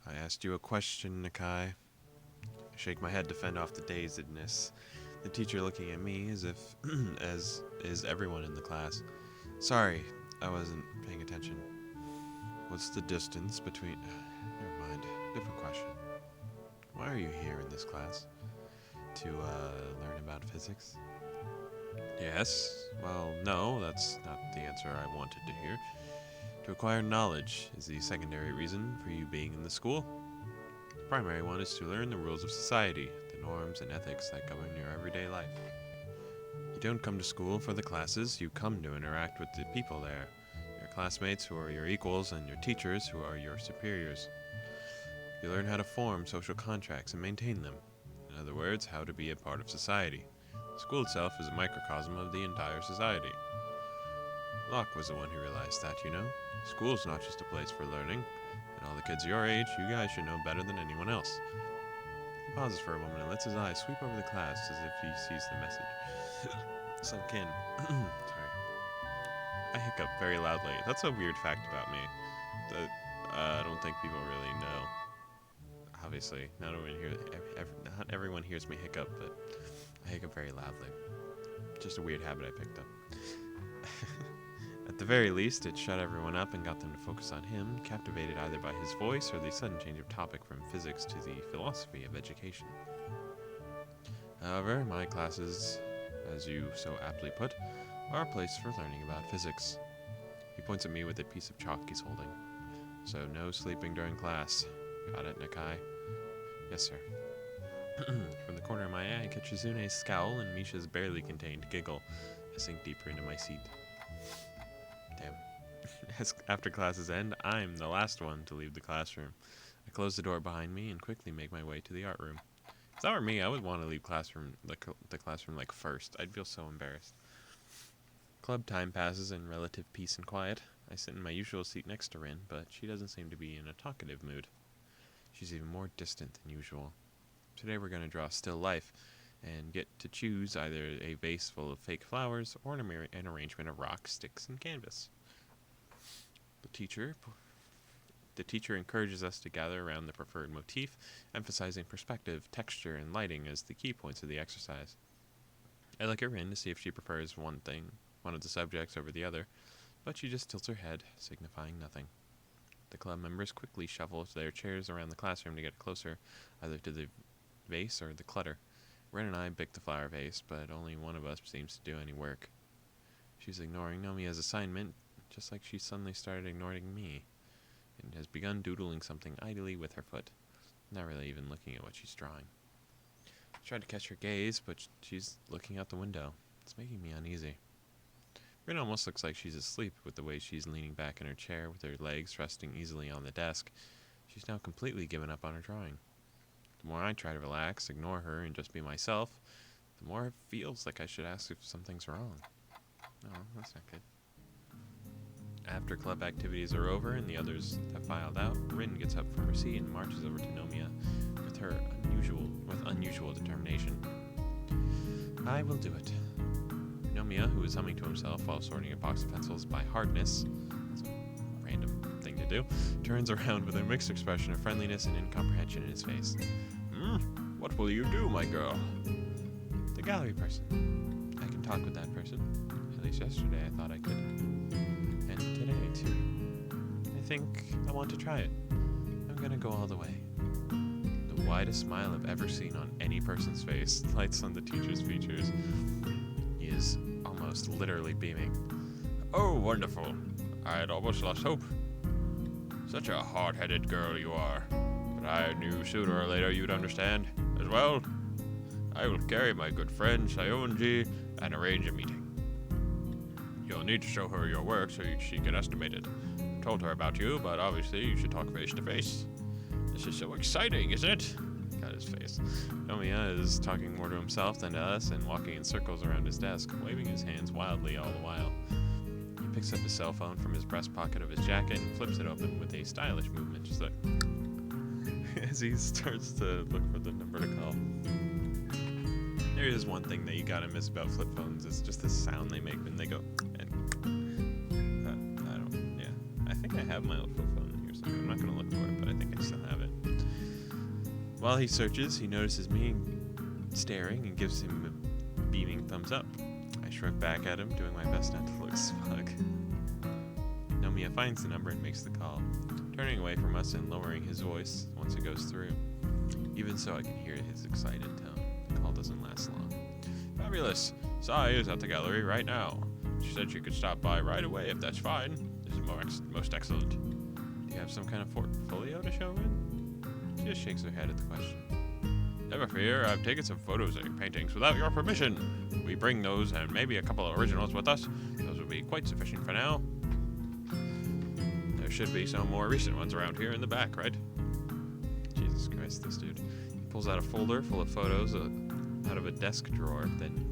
I asked you a question, Nakai. I shake my head to fend off the dazedness. The teacher looking at me as if, as is everyone in the class. Sorry, I wasn't paying attention. What's the distance between... Never mind, different question. Why are you here in this class? To, learn about physics? Yes. Well, no, that's not the answer I wanted to hear. To acquire knowledge is the secondary reason for you being in the school. The primary one is to learn the rules of society, the norms and ethics that govern your everyday life. You don't come to school for the classes, you come to interact with the people there. Your classmates who are your equals and your teachers who are your superiors. You learn how to form social contracts and maintain them. In other words, how to be a part of society. The school itself is a microcosm of the entire society. Locke was the one who realized that, you know. School's not just a place for learning, and all the kids your age, you guys should know better than anyone else. He pauses for a moment and lets his eyes sweep over the class as if he sees the message. Sunk in. Sorry. I hiccup very loudly. That's a weird fact about me. That I don't think people really know. Obviously, not everyone hears me hiccup, but I hiccup very loudly. Just a weird habit I picked up. At the very least, it shut everyone up and got them to focus on him, captivated either by his voice or the sudden change of topic from physics to the philosophy of education. However, my classes, as you so aptly put, are a place for learning about physics. He points at me with a piece of chalk he's holding. So no sleeping during class. Got it, Nakai? Yes, sir. From the corner of my eye, I catch Izune's scowl and Misha's barely contained giggle. I sink deeper into my seat. Damn. After classes end, I'm the last one to leave the classroom. I close the door behind me and quickly make my way to the art room. If that were me, I would want to leave the classroom first. I'd feel so embarrassed. Club time passes in relative peace and quiet. I sit in my usual seat next to Rin, but she doesn't seem to be in a talkative mood. She's even more distant than usual. Today we're going to draw a still life, and get to choose either a vase full of fake flowers or an arrangement of rocks, sticks, and canvas. The teacher encourages us to gather around the preferred motif, emphasizing perspective, texture, and lighting as the key points of the exercise. I look at Rin to see if she prefers one of the subjects over the other, but she just tilts her head, signifying nothing. The club members quickly shuffle their chairs around the classroom to get closer, either to the vase or the clutter. Ren and I pick the flower vase, but only one of us seems to do any work. She's ignoring Nomiya's assignment, just like she suddenly started ignoring me, and has begun doodling something idly with her foot, not really even looking at what she's drawing. I try to catch her gaze, but she's looking out the window. It's making me uneasy. Rin almost looks like she's asleep with the way she's leaning back in her chair with her legs resting easily on the desk. She's now completely given up on her drawing. The more I try to relax, ignore her, and just be myself, the more it feels like I should ask if something's wrong. No, that's not good. After club activities are over and the others have filed out, Rin gets up from her seat and marches over to Nomiya with unusual determination. I will do it. Nomiya, who is humming to himself while sorting a box of pencils by hardness, that's a random thing to do, turns around with a mixed expression of friendliness and incomprehension in his face. What will you do, my girl? The gallery person. I can talk with that person. At least yesterday I thought I could. And today, too. I think I want to try it. I'm gonna go all the way. The widest smile I've ever seen on any person's face lights on the teacher's features. He is almost literally beaming. Oh, wonderful. I had almost lost hope. Such a hard-headed girl you are. But I knew sooner or later you'd understand. As well, I will carry my good friend Sayonji and arrange a meeting. You'll need to show her your work so she can estimate it. I told her about you, but obviously you should talk face to face. This is so exciting, isn't it? Got his face. Nomiya is talking more to himself than to us and walking in circles around his desk, waving his hands wildly all the while. He picks up his cell phone from his breast pocket of his jacket and flips it open with a stylish movement, just like as he starts to look for the number to call. There is one thing that you gotta miss about flip phones, is just the sound they make when they go, and I think I have my old flip phone in here somewhere. I'm not gonna look for it, but I think I still have it. While he searches, he notices me staring and gives him a beaming thumbs up. I shrug back at him, doing my best not to look smug. Nomiya finds the number and makes the call, turning away from us and lowering his voice once it goes through. Even so, I can hear his excited tone. The call doesn't last long. Fabulous! Sai is at the gallery right now. She said she could stop by right away if that's fine. This is most excellent. Do you have some kind of portfolio to show Rin? She just shakes her head at the question. Never fear, I've taken some photos of your paintings without your permission. We bring those and maybe a couple of originals with us. Those will be quite sufficient for now. There should be some more recent ones around here in the back, right? Jesus Christ, this dude. He pulls out a folder full of photos out of a desk drawer, then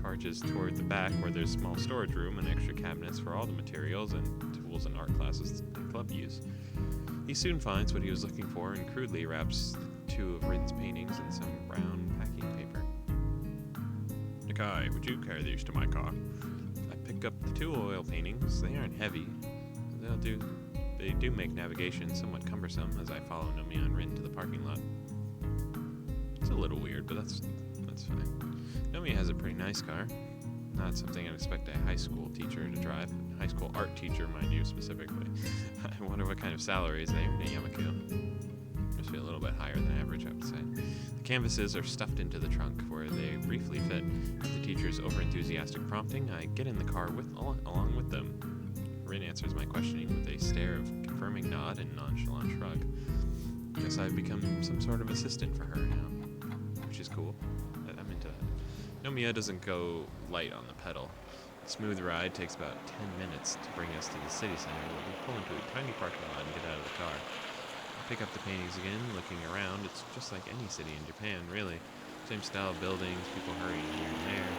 charges toward the back where there's a small storage room and extra cabinets for all the materials and tools and art classes and club use. He soon finds what he was looking for and crudely wraps two of Rin's paintings in some brown packing paper. Nakai, would you carry these to my car? I pick up the two oil paintings. They aren't heavy. They do make navigation somewhat cumbersome as I follow Nomiya and Rin to the parking lot. It's a little weird, but that's fine. Nomiya has a pretty nice car. Not something I'd expect a high school teacher to drive. High school art teacher, mind you, specifically. I wonder what kind of salaries they earn at Yamaku. Must be a little bit higher than average, I would say. The canvases are stuffed into the trunk, where they briefly fit. With the teacher's overenthusiastic prompting, I get in the car along with them. Rin answers my questioning with a stare of confirming nod and nonchalant shrug. Guess I've become some sort of assistant for her now, which is cool. I'm into that. Nomiya doesn't go light on the pedal. The smooth ride takes about 10 minutes to bring us to the city center, where we pull into a tiny parking lot and get out of the car. I pick up the paintings again, looking around. It's just like any city in Japan, really. Same style of buildings, people hurrying here and there,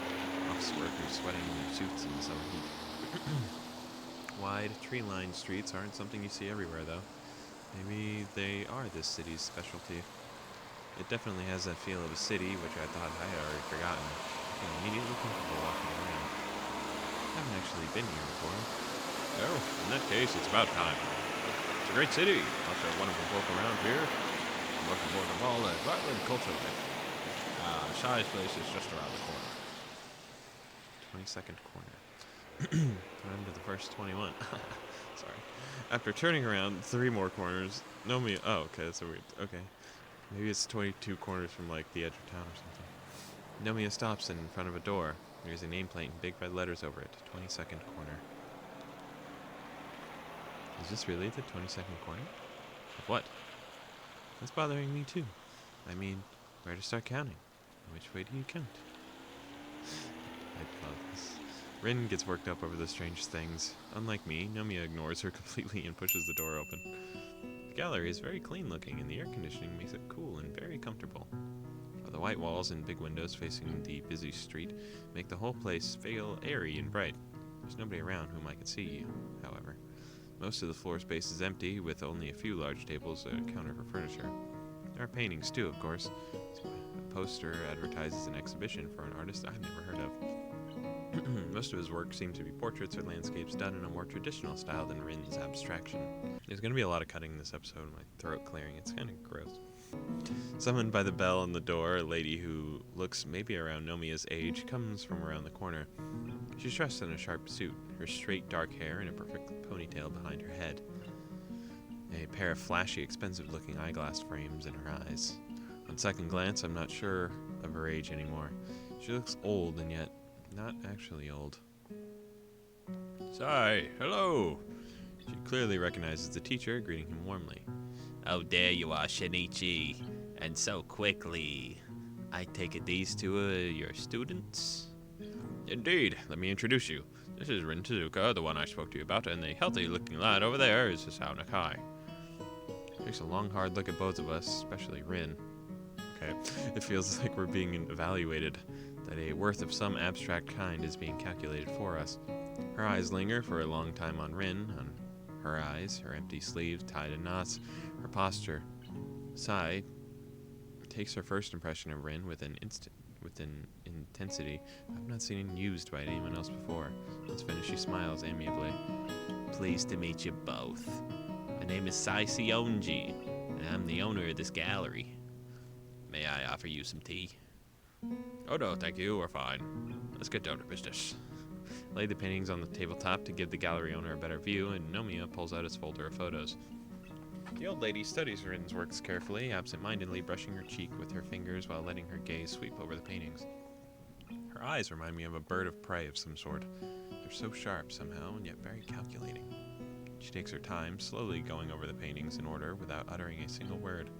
office workers sweating in their suits in the summer heat. Wide, tree-lined streets aren't something you see everywhere, though. Maybe they are this city's specialty. It definitely has that feel of a city, which I thought I had already forgotten. I'm immediately comfortable walking around. I haven't actually been here before. Oh, in that case, it's about time. It's a great city. Lots of wonderful folk around here. I'm looking forward to all that vibrant culture life. Shai's place is just around the corner. 22nd corner. Time to the first 21. Sorry. After turning around 3 more corners, Nomiya. Oh, okay, that's so weird. Okay. Maybe it's 22 corners from, like, the edge of town or something. Nomiya stops in front of a door. There's a nameplate in big red letters over it. 22nd corner. Is this really the 22nd corner? Of what? That's bothering me, too. I mean, where to start counting? Which way do you count? I love this. Rin gets worked up over the strange things. Unlike me, Nomiya ignores her completely and pushes the door open. The gallery is very clean looking, and the air conditioning makes it cool and very comfortable. The white walls and big windows facing the busy street make the whole place feel airy and bright. There's nobody around whom I can see, however. Most of the floor space is empty, with only a few large tables and a counter for furniture. There are paintings too, of course. A poster advertises an exhibition for an artist I've never heard of. Most of his work seems to be portraits or landscapes done in a more traditional style than Rin's abstraction. There's going to be a lot of cutting in this episode, my throat clearing. It's kind of gross. Summoned by the bell on the door, a lady who looks maybe around Nomiya's age comes from around the corner. She's dressed in a sharp suit, her straight dark hair in a perfect ponytail behind her head. A pair of flashy, expensive-looking eyeglass frames in her eyes. On second glance, I'm not sure of her age anymore. She looks old and yet not actually old. Sai, hello! She clearly recognizes the teacher, greeting him warmly. Oh, there you are, Shinichi. And so quickly. I take it these two are your students? Indeed. Let me introduce you. This is Rin Tezuka, the one I spoke to you about, and the healthy-looking lad over there is Hisao Nakai. Takes a long, hard look at both of us, especially Rin. Okay, it feels like we're being evaluated, that a worth of some abstract kind is being calculated for us. Her eyes linger for a long time on Rin, on her eyes, her empty sleeves tied in knots, her posture. Sai takes her first impression of Rin with an intensity I've not seen used by anyone else before. Once finished, she smiles amiably. Pleased to meet you both. My name is Sai Sionji, and I'm the owner of this gallery. May I offer you some tea? Oh no, thank you, we're fine. Let's get down to business. Lay the paintings on the tabletop to give the gallery owner a better view, and Nomiya pulls out his folder of photos. The old lady studies Rin's works carefully, absent-mindedly brushing her cheek with her fingers while letting her gaze sweep over the paintings. Her eyes remind me of a bird of prey of some sort. They're so sharp somehow, and yet very calculating. She takes her time, slowly going over the paintings in order without uttering a single word.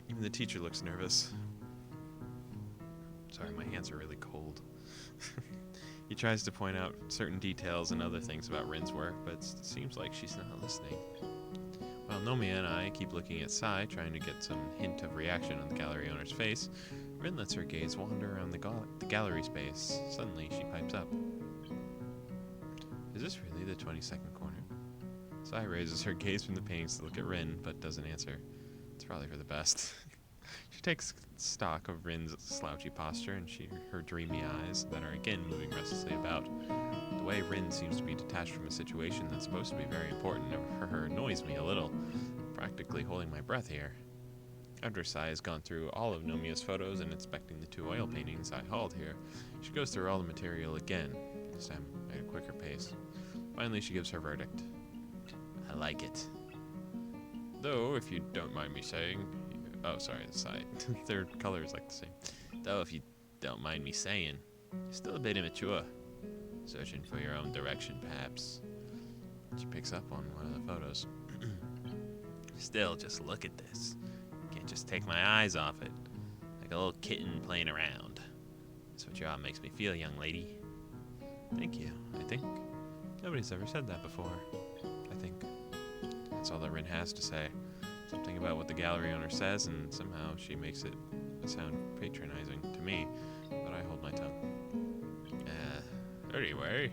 Even the teacher looks nervous. Sorry, my hands are really cold. He tries to point out certain details and other things about Rin's work, but it seems like she's not listening. While Nomiya and I keep looking at Sai, trying to get some hint of reaction on the gallery owner's face, Rin lets her gaze wander around the gallery space. Suddenly, she pipes up. Is this really the 22nd corner? Sai raises her gaze from the paintings to look at Rin, but doesn't answer. It's probably for the best. She takes stock of Rin's slouchy posture and her dreamy eyes that are again moving restlessly about. The way Rin seems to be detached from a situation that's supposed to be very important for her annoys me a little. I'm practically holding my breath here. After Sai has gone through all of Nomiya's photos and inspecting the 2 oil paintings I hauled here, she goes through all the material again, this time at a quicker pace. Finally, she gives her verdict. I like it. Though, if you don't mind me saying... Oh, sorry, the side. Their color is like the same. Though, if you don't mind me saying, you're still a bit immature. Searching for your own direction, perhaps. She picks up on one of the photos. Still, just look at this. Can't just take my eyes off it. Like a little kitten playing around. That's what your art makes me feel, young lady. Thank you, I think. Nobody's ever said that before. I think. That's all that Rin has to say. Something about what the gallery owner says, and somehow she makes it sound patronizing to me, but I hold my tongue. Anyway,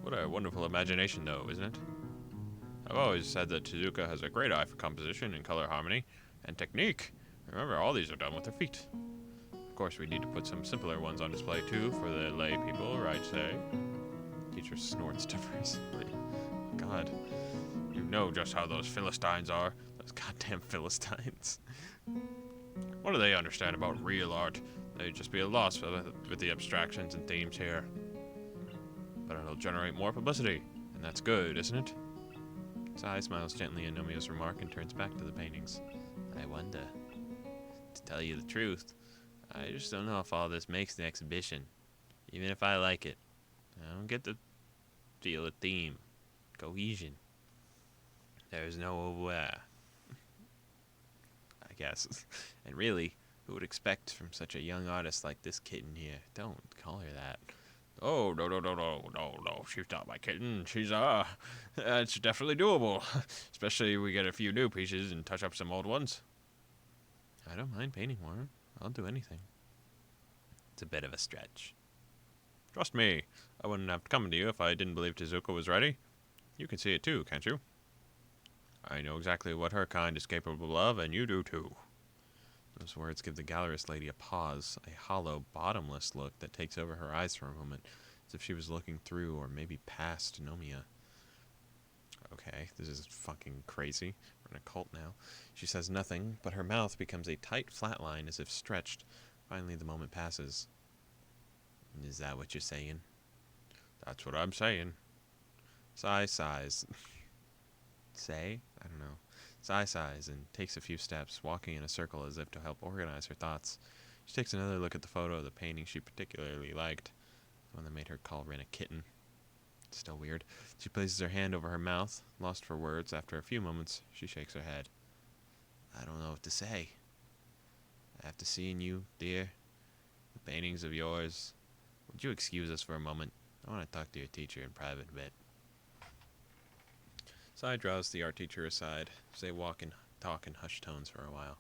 what a wonderful imagination, though, isn't it? I've always said that Tezuka has a great eye for composition and color harmony, and technique. Remember, all these are done with her feet. Of course, we need to put some simpler ones on display, too, for the lay people, right, say? Teacher snorts derisively. God, you know just how those Philistines are. Those goddamn Philistines. What do they understand about real art? They'd just be at loss with the abstractions and themes here. But it'll generate more publicity, and that's good, isn't it? Sai smiles gently at Nomiya's remark and turns back to the paintings. I wonder. To tell you the truth, I just don't know if all this makes the exhibition. Even if I like it, I don't get to feel a theme, cohesion. There's no, I guess. And really, who would expect from such a young artist like this kitten here? Don't call her that. Oh, no. She's not my kitten. She's, it's definitely doable. Especially if we get a few new pieces and touch up some old ones. I don't mind painting more. I'll do anything. It's a bit of a stretch. Trust me, I wouldn't have come to you if I didn't believe Tezuka was ready. You can see it too, can't you? I know exactly what her kind is capable of, and you do too. Those words give the gallerist lady a pause, a hollow, bottomless look that takes over her eyes for a moment, as if she was looking through or maybe past Nomiya. Okay, this is fucking crazy. We're in a cult now. She says nothing, but her mouth becomes a tight flat line as if stretched. Finally, the moment passes. Is that what you're saying? That's what I'm saying. Sai sighs. Say? I don't know. Sai sighs and takes a few steps, walking in a circle as if to help organize her thoughts. She takes another look at the photo of the painting she particularly liked, the one that made her call Rin a kitten. Still weird. She places her hand over her mouth, lost for words. After a few moments, she shakes her head. I don't know what to say. After seeing you, dear, the paintings of yours, would you excuse us for a moment? I want to talk to your teacher in private a bit. Sai draws the art teacher aside, as they walk and talk in hushed tones for a while.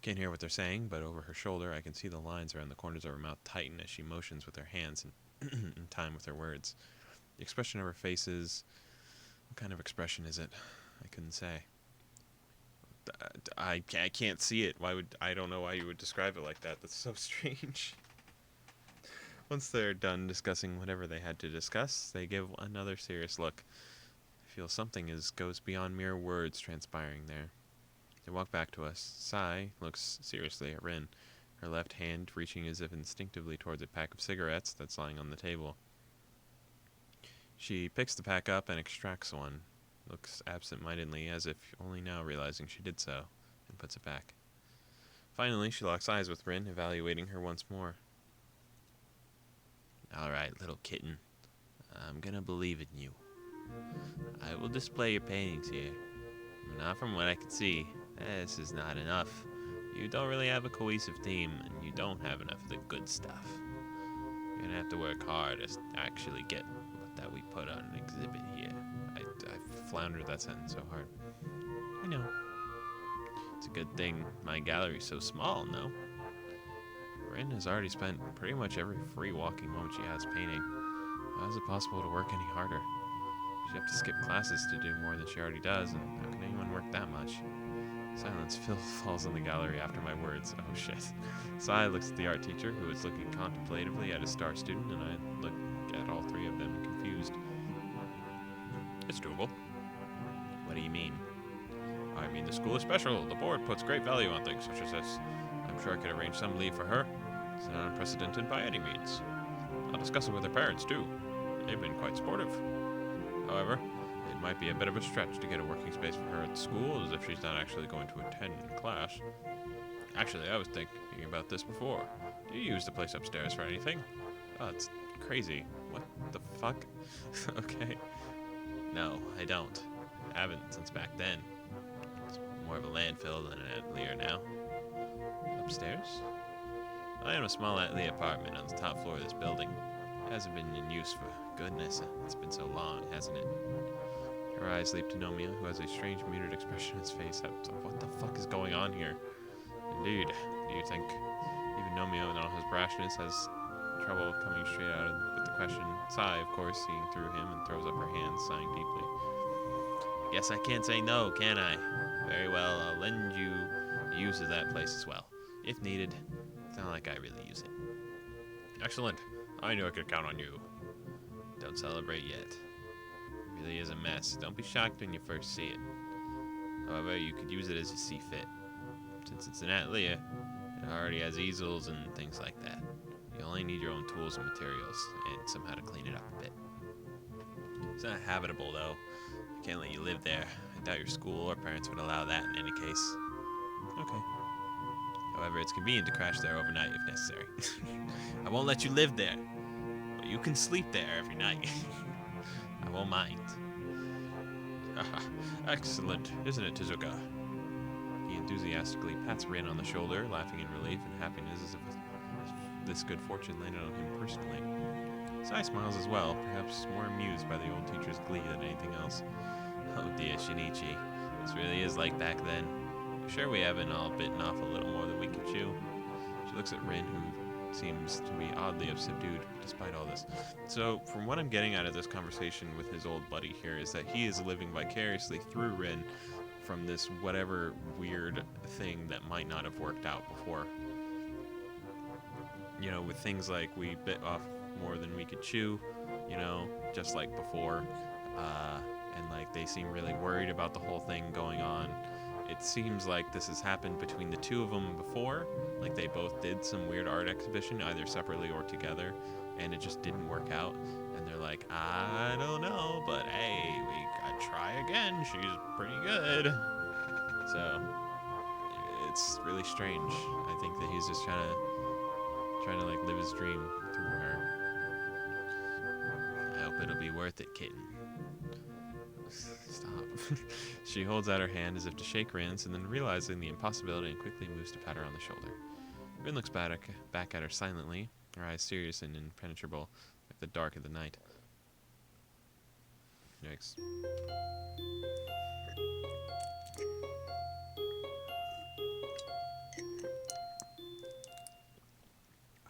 Can't hear what they're saying, but over her shoulder I can see the lines around the corners of her mouth tighten as she motions with her hands in time with her words. The expression of her face is... What kind of expression is it? I couldn't say. I can't see it. I don't know why you would describe it like that. That's so strange. Once they're done discussing whatever they had to discuss, they give another serious look. I feel something goes beyond mere words transpiring there. They walk back to us. Sai looks seriously at Rin, her left hand reaching as if instinctively towards a pack of cigarettes that's lying on the table. She picks the pack up and extracts one, looks absent-mindedly as if only now realizing she did so, and puts it back. Finally, she locks eyes with Rin, evaluating her once more. All right, little kitten. I'm gonna believe in you. I will display your paintings here. Not from what I can see. This is not enough. You don't really have a cohesive theme, and you don't have enough of the good stuff. You're gonna have to work hard to actually get what that we put on an exhibit here. I floundered that sentence so hard. I know. It's a good thing my gallery's so small, no? Rin has already spent pretty much every free walking moment she has painting. How is it possible to work any harder? She'd have to skip classes to do more than she already does, and how can anyone work that much? Silence falls on the gallery after my words. Oh shit. Sai looks at the art teacher, who is looking contemplatively at a star student, and I look at all three of them, confused. It's doable. What do you mean? I mean, the school is special. The board puts great value on things such as this. I'm sure I could arrange some leave for her. It's not unprecedented by any means. I'll discuss it with her parents, too. They've been quite supportive. However, it might be a bit of a stretch to get a working space for her at the school, as if she's not actually going to attend class. Actually, I was thinking about this before. Do you use the place upstairs for anything? Oh, it's crazy. What the fuck? Okay. No, I don't. Haven't since back then. It's more of a landfill than an atelier now. Upstairs? I own a small atelier apartment on the top floor of this building. It hasn't been in use for goodness. It's been so long, hasn't it? Her eyes leap to Nomiya, who has a strange muted expression on his face. What the fuck is going on here? Indeed. Do you think even Nomiya, in all his brashness, has trouble coming straight out with the question? Sai, of course, seeing through him and throws up her hands, sighing deeply. Guess I can't say no, can I? Very well, I'll lend you the use of that place as well. If needed. It's not like I really use it. Excellent. I knew I could count on you. Don't celebrate yet. It really is a mess. Don't be shocked when you first see it. However, you could use it as you see fit. Since it's an atelier, it already has easels and things like that. You only need your own tools and materials, and somehow to clean it up a bit. It's not habitable, though. I can't let you live there. I doubt your school or parents would allow that in any case. Okay. However, it's convenient to crash there overnight if necessary. I won't let you live there, but you can sleep there every night. I won't mind. Excellent, isn't it, Tezuka? He enthusiastically pats Rin on the shoulder, laughing in relief and happiness as if this good fortune landed on him personally. Sai smiles as well, perhaps more amused by the old teacher's glee than anything else. Oh dear, Shinichi. This really is like back then. Sure we haven't all bitten off a little more than we can chew. She looks at Rin, who seems to be oddly subdued despite all this. So, from what I'm getting out of this conversation with his old buddy here is that he is living vicariously through Rin from this whatever weird thing that might not have worked out before. You know, with things like we bit off more than we could chew, you know, just like before. And like they seem really worried about the whole thing going on. It seems like this has happened between the two of them before. Like they both did some weird art exhibition, either separately or together, and it just didn't work out. And they're like, I don't know, but hey, we gotta try again. She's pretty good. So it's really strange. I think that he's just trying to like live his dream through her. I hope it'll be worth it, kitten. Stop. She holds out her hand as if to shake Rin's, and then realizing the impossibility, and quickly moves to pat her on the shoulder. Rin looks back at her silently, her eyes serious and impenetrable, like the dark of the night. Yikes.